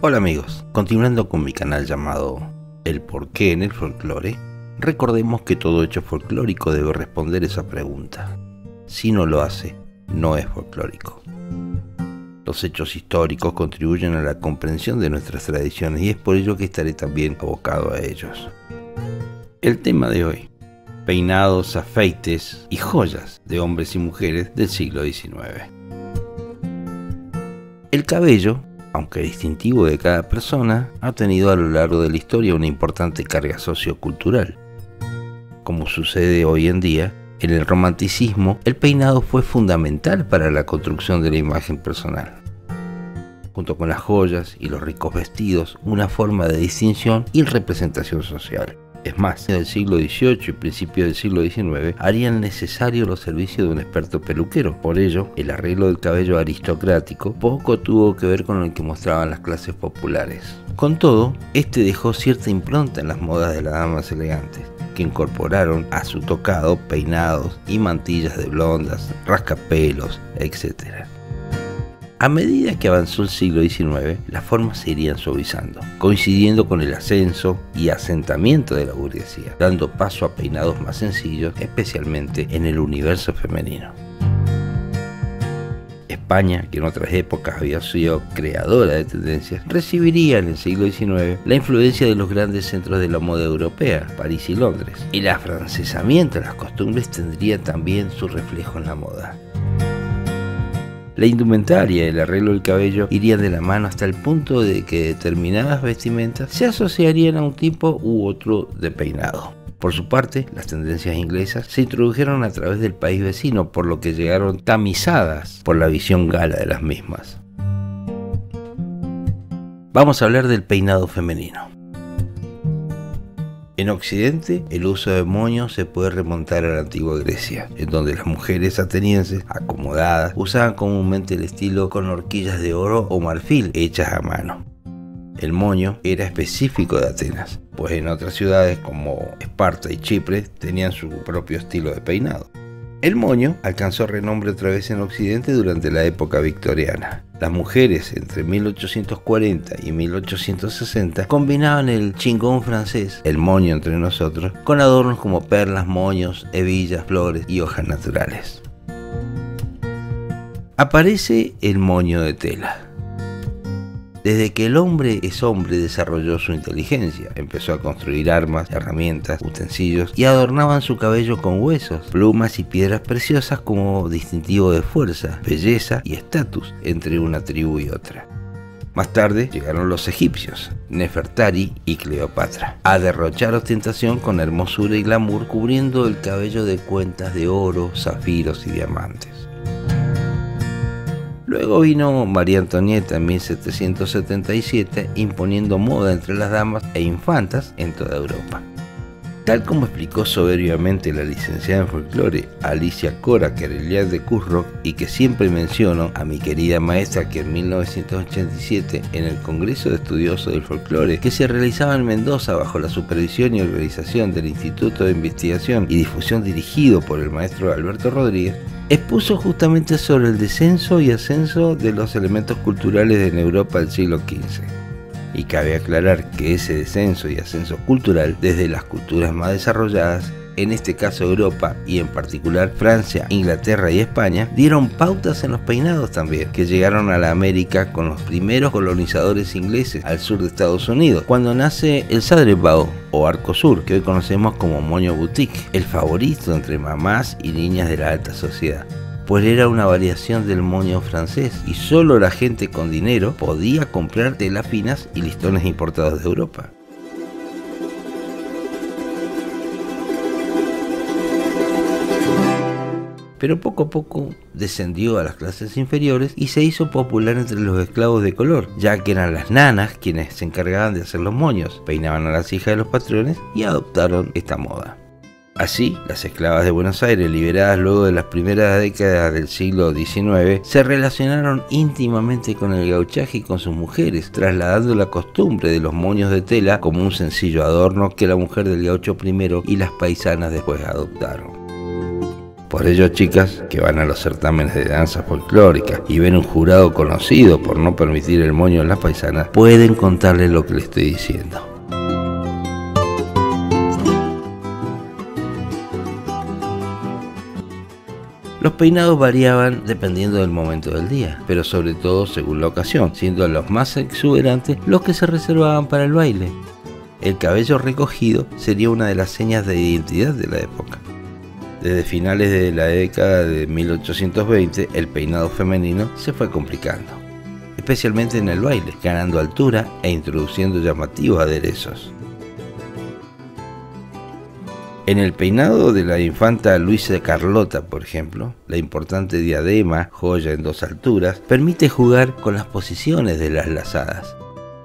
Hola amigos, continuando con mi canal llamado El porqué en el folclore, recordemos que todo hecho folclórico debe responder esa pregunta. Si no lo hace, no es folclórico. Los hechos históricos contribuyen a la comprensión de nuestras tradiciones y es por ello que estaré también abocado a ellos. El tema de hoy: peinados, afeites y joyas de hombres y mujeres del siglo XIX. El cabello, aunque distintivo de cada persona, ha tenido a lo largo de la historia una importante carga sociocultural. Como sucede hoy en día, en el romanticismo, el peinado fue fundamental para la construcción de la imagen personal. Junto con las joyas y los ricos vestidos, una forma de distinción y representación social. Es más, en el siglo XVIII y principios del siglo XIX harían necesario los servicios de un experto peluquero. Por ello, el arreglo del cabello aristocrático poco tuvo que ver con lo que mostraban las clases populares. Con todo, este dejó cierta impronta en las modas de las damas elegantes, que incorporaron a su tocado peinados y mantillas de blondas, rascapelos, etc. A medida que avanzó el siglo XIX, las formas se irían suavizando, coincidiendo con el ascenso y asentamiento de la burguesía, dando paso a peinados más sencillos, especialmente en el universo femenino. España, que en otras épocas había sido creadora de tendencias, recibiría en el siglo XIX la influencia de los grandes centros de la moda europea, París y Londres. El afrancesamiento de las costumbres tendría también su reflejo en la moda. La indumentaria y el arreglo del cabello irían de la mano hasta el punto de que determinadas vestimentas se asociarían a un tipo u otro de peinado. Por su parte, las tendencias inglesas se introdujeron a través del país vecino, por lo que llegaron tamizadas por la visión gala de las mismas. Vamos a hablar del peinado femenino. En Occidente, el uso de moños se puede remontar a la antigua Grecia, en donde las mujeres atenienses, acomodadas, usaban comúnmente el estilo con horquillas de oro o marfil hechas a mano. El moño era específico de Atenas, pues en otras ciudades como Esparta y Chipre tenían su propio estilo de peinado. El moño alcanzó renombre otra vez en Occidente durante la época victoriana. Las mujeres entre 1840 y 1860 combinaban el chingón francés, el moño entre nosotros, con adornos como perlas, moños, hebillas, flores y hojas naturales. Aparece el moño de tela. Desde que el hombre es hombre desarrolló su inteligencia, empezó a construir armas, herramientas, utensilios y adornaban su cabello con huesos, plumas y piedras preciosas como distintivo de fuerza, belleza y estatus entre una tribu y otra. Más tarde llegaron los egipcios, Nefertari y Cleopatra, a derrochar ostentación con hermosura y glamour cubriendo el cabello de cuentas de oro, zafiros y diamantes. Luego vino María Antonieta en 1777 imponiendo moda entre las damas e infantas en toda Europa. Tal como explicó soberbiamente la licenciada en folclore Alicia Cora Quereliat de Curro, y que siempre menciono a mi querida maestra, que en 1987 en el Congreso de Estudiosos del Folclore que se realizaba en Mendoza bajo la supervisión y organización del Instituto de Investigación y Difusión dirigido por el maestro Alberto Rodríguez, expuso justamente sobre el descenso y ascenso de los elementos culturales en Europa del siglo XV. Y cabe aclarar que ese descenso y ascenso cultural desde las culturas más desarrolladas, en este caso Europa y en particular Francia, Inglaterra y España, dieron pautas en los peinados también, que llegaron a la América con los primeros colonizadores ingleses al sur de Estados Unidos, cuando nace el Sadrepao o arco sur, que hoy conocemos como moño boutique, el favorito entre mamás y niñas de la alta sociedad, pues era una variación del moño francés y solo la gente con dinero podía comprar telas finas y listones importados de Europa. Pero poco a poco descendió a las clases inferiores y se hizo popular entre los esclavos de color, ya que eran las nanas quienes se encargaban de hacer los moños, peinaban a las hijas de los patrones y adoptaron esta moda. Así, las esclavas de Buenos Aires, liberadas luego de las primeras décadas del siglo XIX, se relacionaron íntimamente con el gauchaje y con sus mujeres, trasladando la costumbre de los moños de tela como un sencillo adorno que la mujer del gaucho primero y las paisanas después adoptaron. Por ello, chicas que van a los certámenes de danza folclórica y ven un jurado conocido por no permitir el moño en las paisanas, pueden contarle lo que le estoy diciendo. Los peinados variaban dependiendo del momento del día, pero sobre todo según la ocasión, siendo los más exuberantes los que se reservaban para el baile. El cabello recogido sería una de las señas de identidad de la época. Desde finales de la década de 1820, el peinado femenino se fue complicando, especialmente en el baile, ganando altura e introduciendo llamativos aderezos. En el peinado de la infanta Luisa Carlota, por ejemplo, la importante diadema, joya en 2 alturas, permite jugar con las posiciones de las lazadas.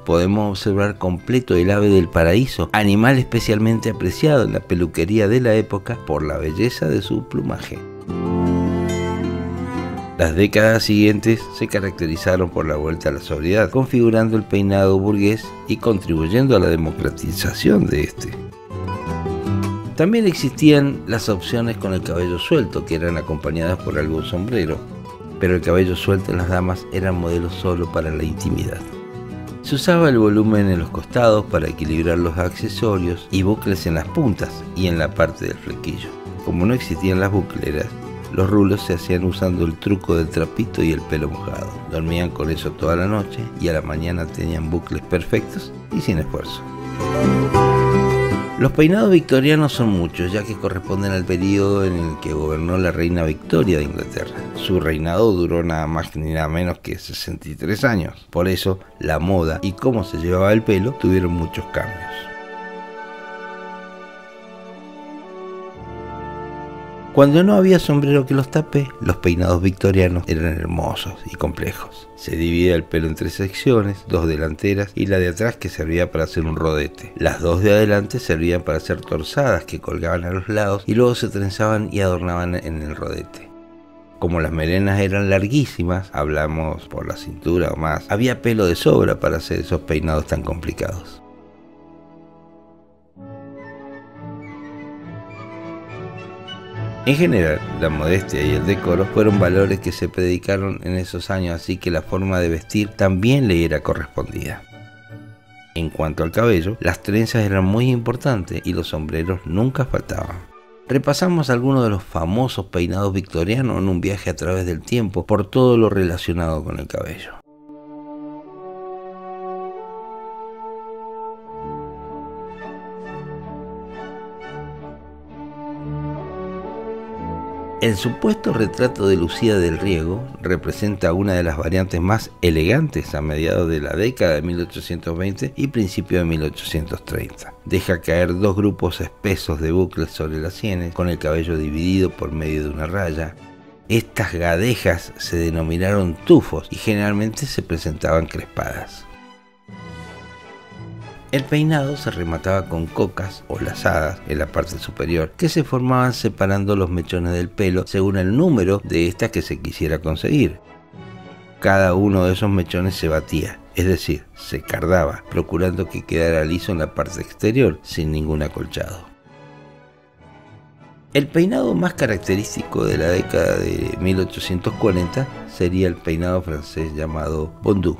Podemos observar completo el ave del paraíso, animal especialmente apreciado en la peluquería de la época por la belleza de su plumaje. Las décadas siguientes se caracterizaron por la vuelta a la sobriedad, configurando el peinado burgués y contribuyendo a la democratización de este. También existían las opciones con el cabello suelto, que eran acompañadas por algún sombrero, pero el cabello suelto en las damas era modelo solo para la intimidad. Se usaba el volumen en los costados para equilibrar los accesorios y bucles en las puntas y en la parte del flequillo. Como no existían las bucleras, los rulos se hacían usando el truco del trapito y el pelo mojado. Dormían con eso toda la noche y a la mañana tenían bucles perfectos y sin esfuerzo. Los peinados victorianos son muchos, ya que corresponden al periodo en el que gobernó la reina Victoria de Inglaterra. Su reinado duró nada más ni nada menos que 63 años. Por eso, la moda y cómo se llevaba el pelo tuvieron muchos cambios. Cuando no había sombrero que los tape, los peinados victorianos eran hermosos y complejos. Se dividía el pelo en 3 secciones, 2 delanteras y la de atrás que servía para hacer un rodete. Las 2 de adelante servían para hacer torsadas que colgaban a los lados y luego se trenzaban y adornaban en el rodete. Como las melenas eran larguísimas, hablamos por la cintura o más, había pelo de sobra para hacer esos peinados tan complicados. En general, la modestia y el decoro fueron valores que se predicaron en esos años, así que la forma de vestir también le era correspondida. En cuanto al cabello, las trenzas eran muy importantes y los sombreros nunca faltaban. Repasamos algunos de los famosos peinados victorianos en un viaje a través del tiempo por todo lo relacionado con el cabello. El supuesto retrato de Lucía del Riego representa una de las variantes más elegantes a mediados de la década de 1820 y principio de 1830. Deja caer 2 grupos espesos de bucles sobre las sienes, con el cabello dividido por medio de una raya. Estas gadejas se denominaron tufos y generalmente se presentaban crespadas. El peinado se remataba con cocas o lazadas en la parte superior, que se formaban separando los mechones del pelo según el número de estas que se quisiera conseguir. Cada uno de esos mechones se batía, es decir, se cardaba, procurando que quedara liso en la parte exterior, sin ningún acolchado. El peinado más característico de la década de 1840 sería el peinado francés llamado Bondu.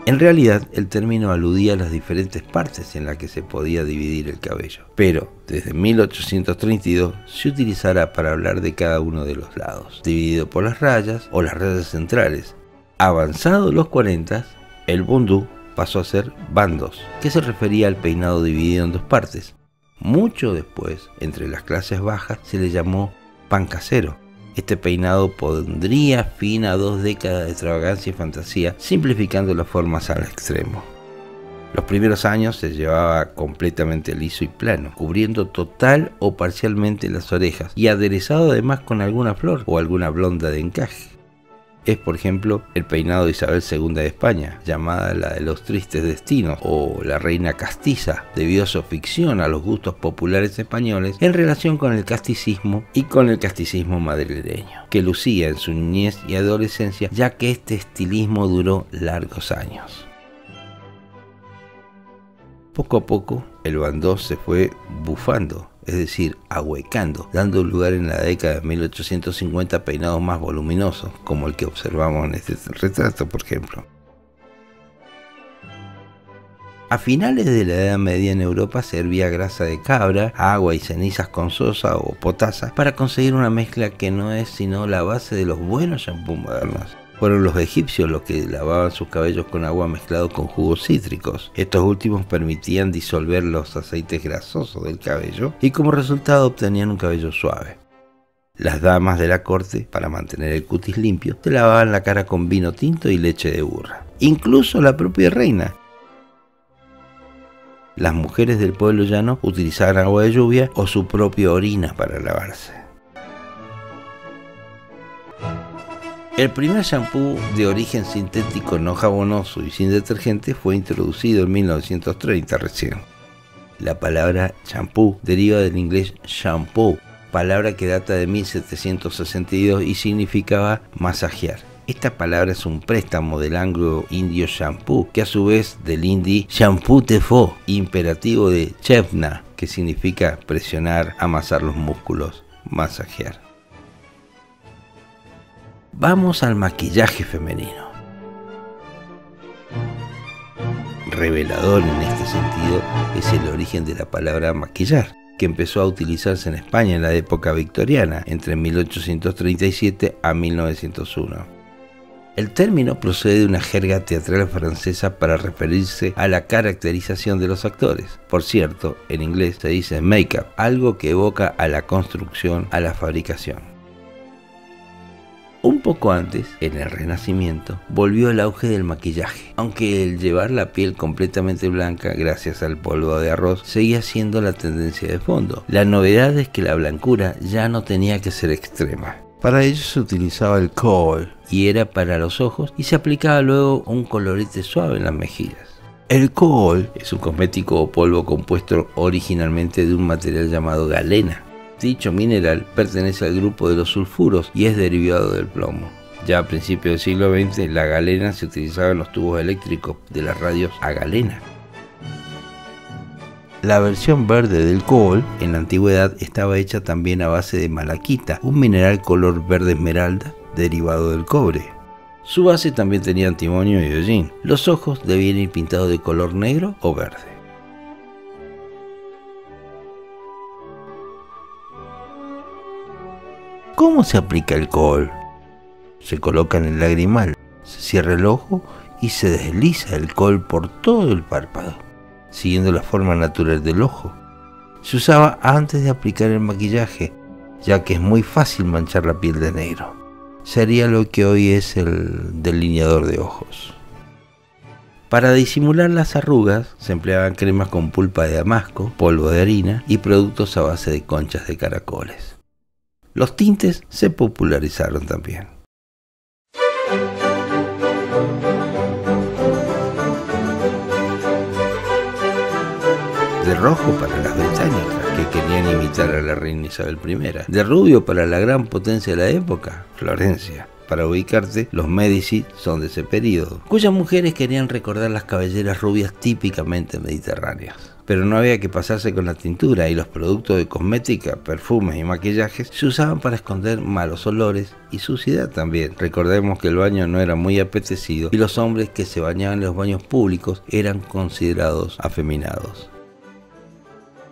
En realidad, el término aludía a las diferentes partes en las que se podía dividir el cabello, pero desde 1832 se utilizará para hablar de cada uno de los lados, dividido por las rayas o las rayas centrales. Avanzados los 40, el Bondu pasó a ser bandos, que se refería al peinado dividido en 2 partes. Mucho después, entre las clases bajas, se le llamó pan casero. Este peinado pondría fin a 2 décadas de extravagancia y fantasía, simplificando las formas al extremo. Los primeros años se llevaba completamente liso y plano, cubriendo total o parcialmente las orejas y aderezado además con alguna flor o alguna blonda de encaje. Es, por ejemplo, el peinado de Isabel II de España, llamada la de los tristes destinos, o la reina castiza, debido a su ficción a los gustos populares españoles en relación con el casticismo y con el casticismo madrileño, que lucía en su niñez y adolescencia, ya que este estilismo duró largos años. Poco a poco, el bandó se fue bufando es decir, ahuecando, dando lugar en la década de 1850 a peinados más voluminosos, como el que observamos en este retrato, por ejemplo. A finales de la Edad Media en Europa se hervía grasa de cabra, agua y cenizas con sosa o potasa para conseguir una mezcla que no es sino la base de los buenos shampoos modernos. Fueron los egipcios los que lavaban sus cabellos con agua mezclado con jugos cítricos. Estos últimos permitían disolver los aceites grasosos del cabello y como resultado obtenían un cabello suave. Las damas de la corte, para mantener el cutis limpio, se lavaban la cara con vino tinto y leche de burra. Incluso la propia reina. Las mujeres del pueblo llano utilizaban agua de lluvia o su propia orina para lavarse. El primer shampoo de origen sintético no jabonoso y sin detergente fue introducido en 1930 recién. La palabra champú deriva del inglés shampoo, palabra que data de 1762 y significaba masajear. Esta palabra es un préstamo del anglo-indio shampoo, que a su vez del hindi shampoo te fo, imperativo de chevna, que significa presionar, amasar los músculos, masajear. Vamos al maquillaje femenino. Revelador en este sentido es el origen de la palabra maquillar, que empezó a utilizarse en España en la época victoriana, entre 1837 a 1901. El término procede de una jerga teatral francesa para referirse a la caracterización de los actores. Por cierto, en inglés se dice make-up, algo que evoca a la construcción, a la fabricación. Un poco antes, en el Renacimiento, volvió el auge del maquillaje, aunque el llevar la piel completamente blanca gracias al polvo de arroz seguía siendo la tendencia de fondo. La novedad es que la blancura ya no tenía que ser extrema. Para ello se utilizaba el kohl y era para los ojos y se aplicaba luego un colorete suave en las mejillas. El kohl es un cosmético o polvo compuesto originalmente de un material llamado galena. Dicho mineral pertenece al grupo de los sulfuros y es derivado del plomo. Ya a principios del siglo XX la galena se utilizaba en los tubos eléctricos de las radios a galena. La versión verde del kohl en la antigüedad estaba hecha también a base de malaquita, un mineral color verde esmeralda derivado del cobre. Su base también tenía antimonio y hollín. Los ojos debían ir pintados de color negro o verde. ¿Cómo se aplica el kohl? Se coloca en el lagrimal, se cierra el ojo y se desliza el kohl por todo el párpado, siguiendo la forma natural del ojo. Se usaba antes de aplicar el maquillaje, ya que es muy fácil manchar la piel de negro. Sería lo que hoy es el delineador de ojos. Para disimular las arrugas se empleaban cremas con pulpa de damasco, polvo de harina y productos a base de conchas de caracoles. Los tintes se popularizaron también. De rojo para las británicas, que querían imitar a la reina Isabel I. De rubio para la gran potencia de la época, Florencia. Para ubicarte, los Medici son de ese periodo, cuyas mujeres querían recordar las cabelleras rubias típicamente mediterráneas. Pero no había que pasarse con la tintura y los productos de cosmética, perfumes y maquillajes se usaban para esconder malos olores y suciedad también. Recordemos que el baño no era muy apetecido y los hombres que se bañaban en los baños públicos eran considerados afeminados.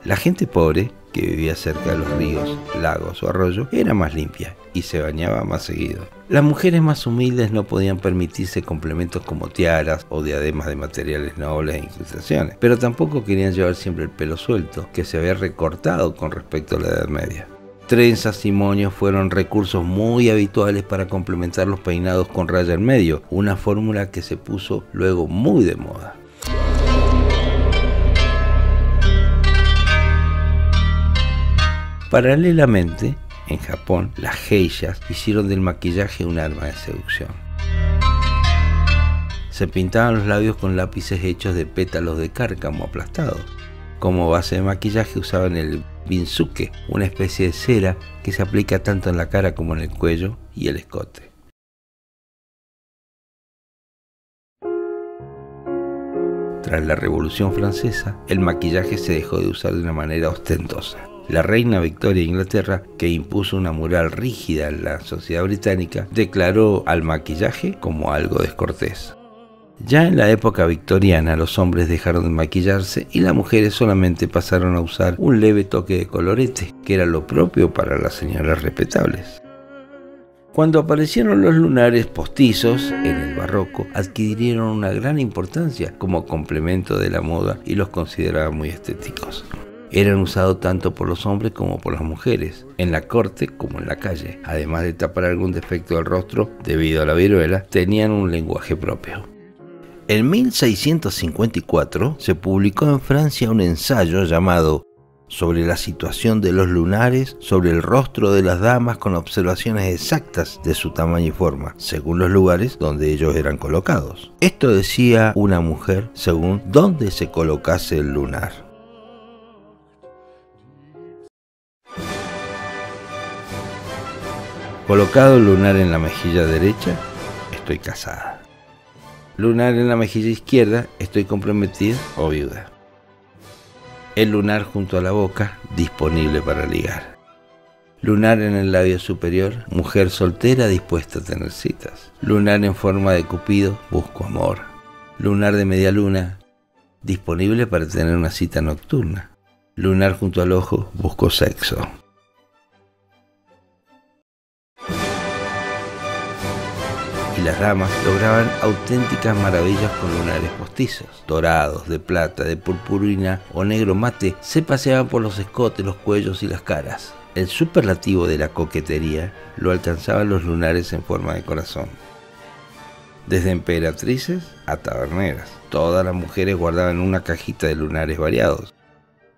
La gente pobre, que vivía cerca de los ríos, lagos o arroyos, era más limpia y se bañaba más seguido. Las mujeres más humildes no podían permitirse complementos como tiaras o diademas de materiales nobles e incrustaciones, pero tampoco querían llevar siempre el pelo suelto, que se había recortado con respecto a la Edad Media. Trenzas y moños fueron recursos muy habituales para complementar los peinados con raya en medio, una fórmula que se puso luego muy de moda. Paralelamente, en Japón, las geishas hicieron del maquillaje un arma de seducción. Se pintaban los labios con lápices hechos de pétalos de cárcamo aplastados. Como base de maquillaje usaban el binsuke, una especie de cera que se aplica tanto en la cara como en el cuello y el escote. Tras la Revolución Francesa, el maquillaje se dejó de usar de una manera ostentosa. La reina Victoria de Inglaterra, que impuso una moral rígida en la sociedad británica, declaró al maquillaje como algo descortés. Ya en la época victoriana los hombres dejaron de maquillarse y las mujeres solamente pasaron a usar un leve toque de colorete, que era lo propio para las señoras respetables. Cuando aparecieron los lunares postizos en el barroco, adquirieron una gran importancia como complemento de la moda y los consideraban muy estéticos. Eran usados tanto por los hombres como por las mujeres, en la corte como en la calle. Además de tapar algún defecto del rostro debido a la viruela, tenían un lenguaje propio. En 1654 se publicó en Francia un ensayo llamado Sobre la situación de los lunares sobre el rostro de las damas, con observaciones exactas de su tamaño y forma, según los lugares donde ellos eran colocados. Esto decía una mujer según dónde se colocase el lunar. Colocado el lunar en la mejilla derecha, estoy casada. Lunar en la mejilla izquierda, estoy comprometida o viuda. El lunar junto a la boca, disponible para ligar. Lunar en el labio superior, mujer soltera dispuesta a tener citas. Lunar en forma de cupido, busco amor. Lunar de media luna, disponible para tener una cita nocturna. Lunar junto al ojo, busco sexo. Y las damas lograban auténticas maravillas con lunares postizos, dorados, de plata, de purpurina o negro mate. Se paseaban por los escotes, los cuellos y las caras. El superlativo de la coquetería lo alcanzaban los lunares en forma de corazón. Desde emperatrices a taberneras, todas las mujeres guardaban una cajita de lunares variados.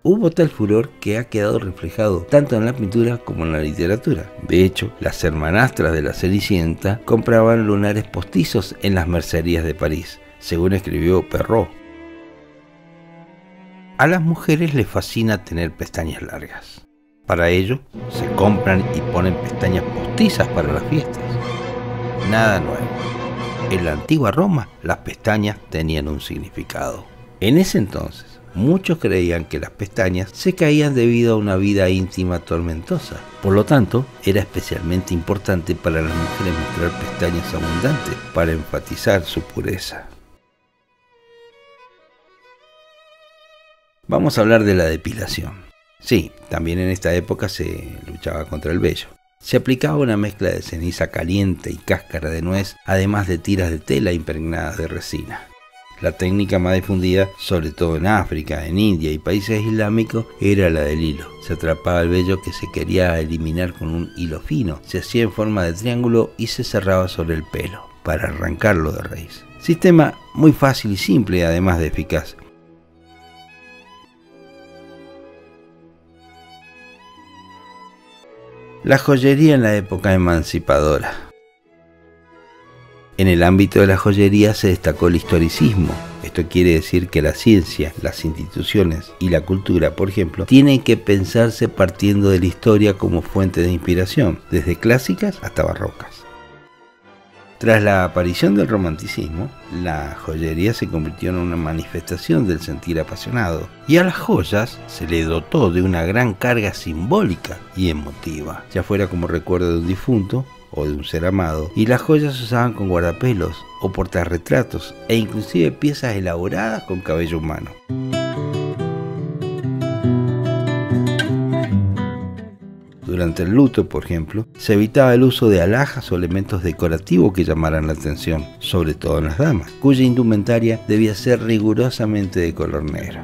Hubo tal furor que ha quedado reflejado tanto en la pintura como en la literatura. De hecho, las hermanastras de la Cenicienta compraban lunares postizos en las mercerías de París, según escribió Perrault. A las mujeres les fascina tener pestañas largas. Para ello, se compran y ponen pestañas postizas para las fiestas. Nada nuevo. En la antigua Roma, las pestañas tenían un significado. En ese entonces, muchos creían que las pestañas se caían debido a una vida íntima tormentosa. Por lo tanto, era especialmente importante para las mujeres mostrar pestañas abundantes para enfatizar su pureza. Vamos a hablar de la depilación. Sí, también en esta época se luchaba contra el vello. Se aplicaba una mezcla de ceniza caliente y cáscara de nuez, además de tiras de tela impregnadas de resina. La técnica más difundida, sobre todo en África, en India y países islámicos, era la del hilo. Se atrapaba el vello que se quería eliminar con un hilo fino, se hacía en forma de triángulo y se cerraba sobre el pelo, para arrancarlo de raíz. Sistema muy fácil y simple, además de eficaz. La joyería en la época emancipadora. En el ámbito de la joyería se destacó el historicismo. Esto quiere decir que la ciencia, las instituciones y la cultura, por ejemplo, tienen que pensarse partiendo de la historia como fuente de inspiración, desde clásicas hasta barrocas. Tras la aparición del romanticismo, la joyería se convirtió en una manifestación del sentir apasionado, y a las joyas se le dotó de una gran carga simbólica y emotiva, ya fuera como recuerdo de un difunto o de un ser amado, y las joyas se usaban con guardapelos o portarretratos e inclusive piezas elaboradas con cabello humano. Durante el luto, por ejemplo, se evitaba el uso de alhajas o elementos decorativos que llamaran la atención, sobre todo en las damas, cuya indumentaria debía ser rigurosamente de color negro.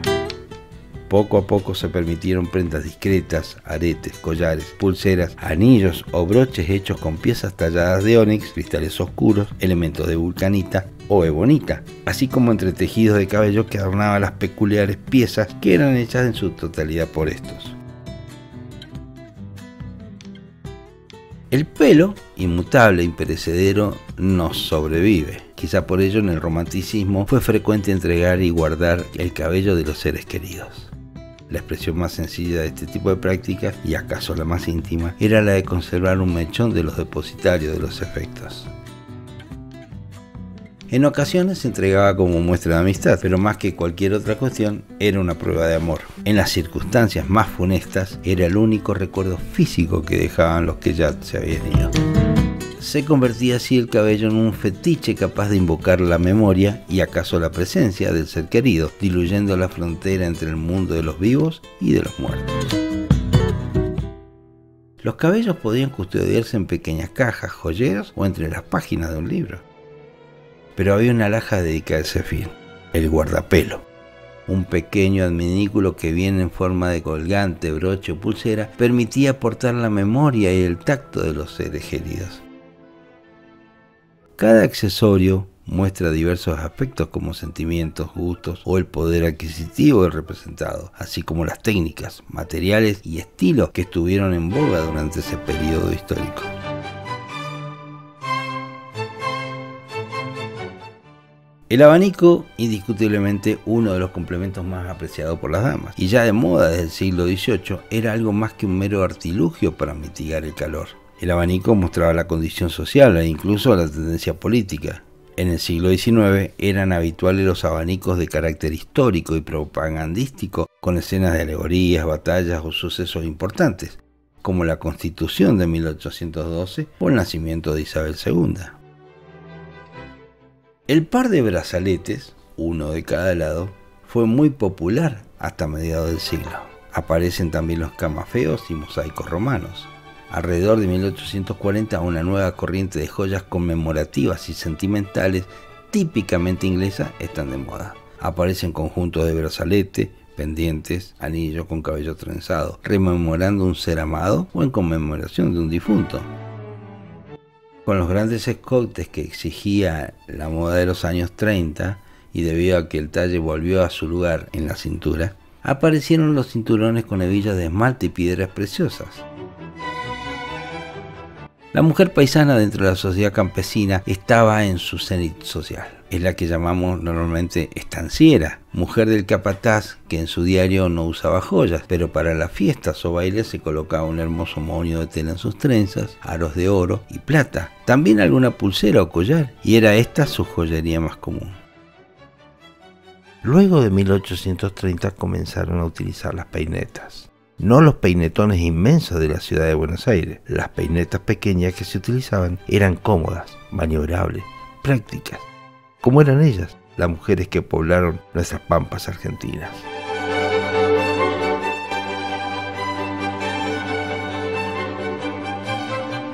Poco a poco se permitieron prendas discretas, aretes, collares, pulseras, anillos o broches hechos con piezas talladas de ónix, cristales oscuros, elementos de vulcanita o ebonita, así como entretejidos de cabello que adornaban las peculiares piezas que eran hechas en su totalidad por estos. El pelo, inmutable e imperecedero, nos sobrevive. Quizá por ello en el romanticismo fue frecuente entregar y guardar el cabello de los seres queridos. La expresión más sencilla de este tipo de prácticas, y acaso la más íntima, era la de conservar un mechón de los depositarios de los efectos. En ocasiones se entregaba como muestra de amistad, pero más que cualquier otra cuestión, era una prueba de amor. En las circunstancias más funestas, era el único recuerdo físico que dejaban los que ya se habían ido. Se convertía así el cabello en un fetiche capaz de invocar la memoria y acaso la presencia del ser querido, diluyendo la frontera entre el mundo de los vivos y de los muertos. Los cabellos podían custodiarse en pequeñas cajas, joyeros o entre las páginas de un libro. Pero había una alhaja dedicada a ese fin, el guardapelo. Un pequeño adminículo que bien en forma de colgante, broche o pulsera permitía aportar la memoria y el tacto de los seres queridos. Cada accesorio muestra diversos aspectos como sentimientos, gustos o el poder adquisitivo del representado, así como las técnicas, materiales y estilos que estuvieron en boga durante ese periodo histórico. El abanico, indiscutiblemente uno de los complementos más apreciados por las damas, y ya de moda desde el siglo XVIII, era algo más que un mero artilugio para mitigar el calor. El abanico mostraba la condición social e incluso la tendencia política. En el siglo XIX eran habituales los abanicos de carácter histórico y propagandístico, con escenas de alegorías, batallas o sucesos importantes, como la Constitución de 1812 o el nacimiento de Isabel II. El par de brazaletes, uno de cada lado, fue muy popular hasta mediados del siglo. Aparecen también los camafeos y mosaicos romanos. Alrededor de 1840, una nueva corriente de joyas conmemorativas y sentimentales típicamente inglesas están de moda. Aparecen conjuntos de brazalete, pendientes, anillos con cabello trenzado, rememorando un ser amado o en conmemoración de un difunto. Con los grandes escotes que exigía la moda de los años 30 y debido a que el talle volvió a su lugar en la cintura, aparecieron los cinturones con hebillas de esmalte y piedras preciosas. La mujer paisana dentro de la sociedad campesina estaba en su cenit social. Es la que llamamos normalmente estanciera, mujer del capataz que en su diario no usaba joyas, pero para las fiestas o bailes se colocaba un hermoso moño de tela en sus trenzas, aros de oro y plata, también alguna pulsera o collar, y era esta su joyería más común. Luego de 1830 comenzaron a utilizar las peinetas. No los peinetones inmensos de la ciudad de Buenos Aires. Las peinetas pequeñas que se utilizaban eran cómodas, maniobrables, prácticas, como eran ellas, las mujeres que poblaron nuestras pampas argentinas.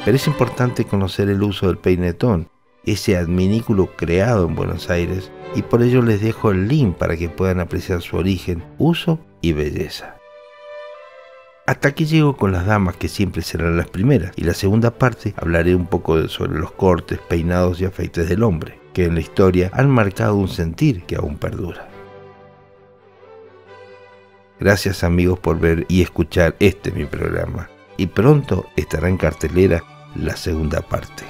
Pero es importante conocer el uso del peinetón, ese adminículo creado en Buenos Aires, y por ello les dejo el link para que puedan apreciar su origen, uso y belleza. Hasta aquí llego con las damas, que siempre serán las primeras, y la segunda parte hablaré un poco sobre los cortes, peinados y afeites del hombre, que en la historia han marcado un sentir que aún perdura. Gracias amigos por ver y escuchar mi programa, y pronto estará en cartelera la segunda parte.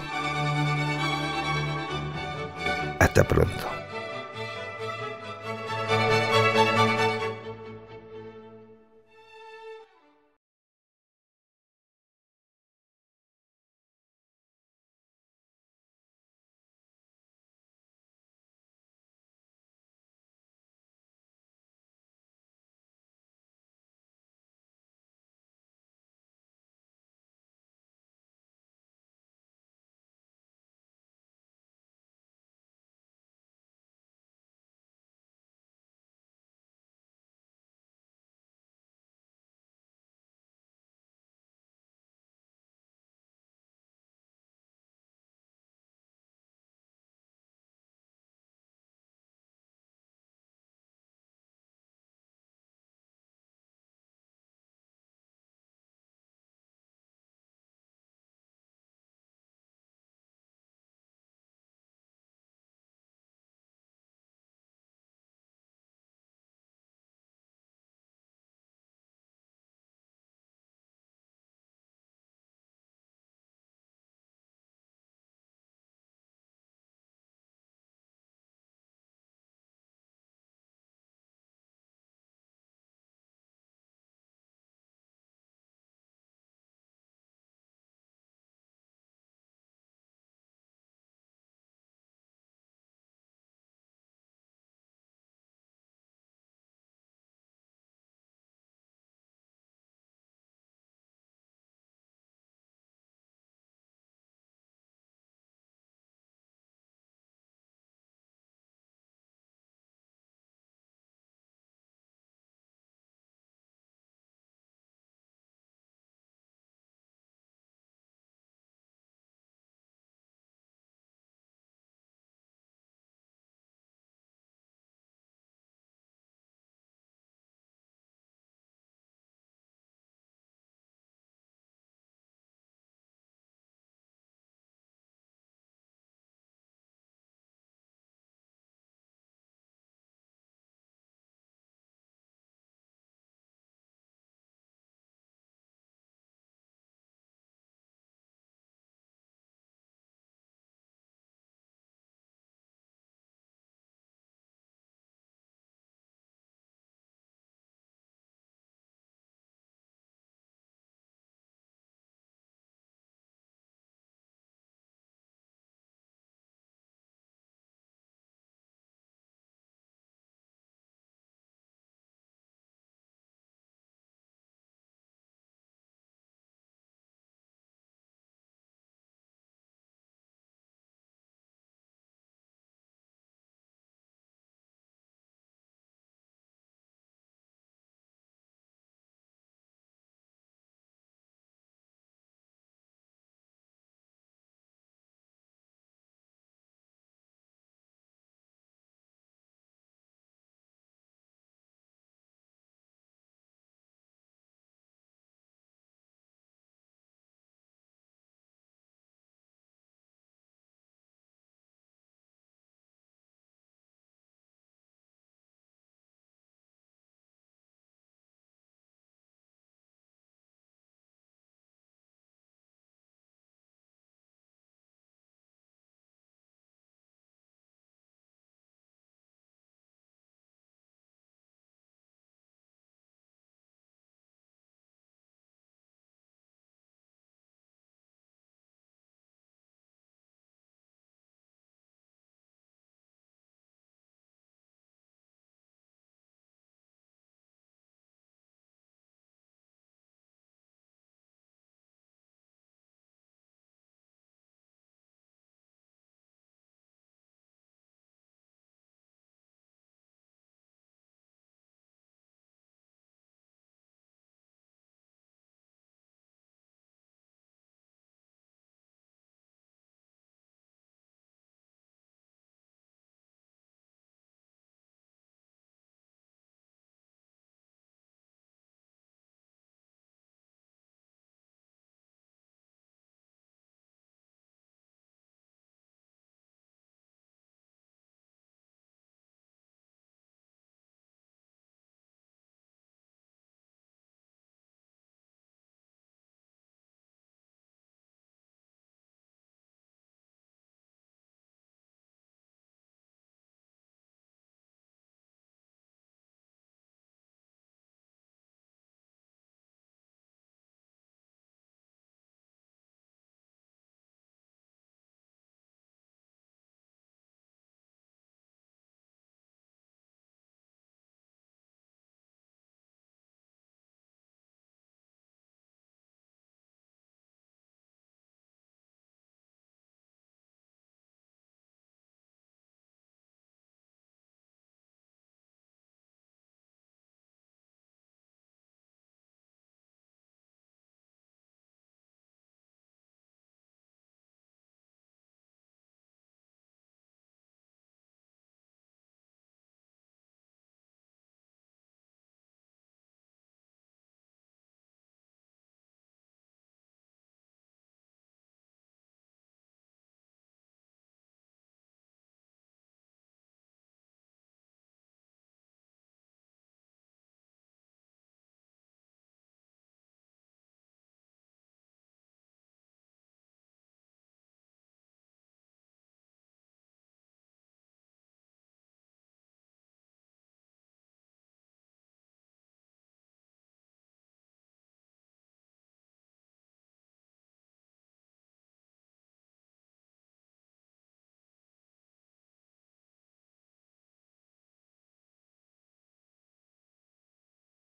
Hasta pronto.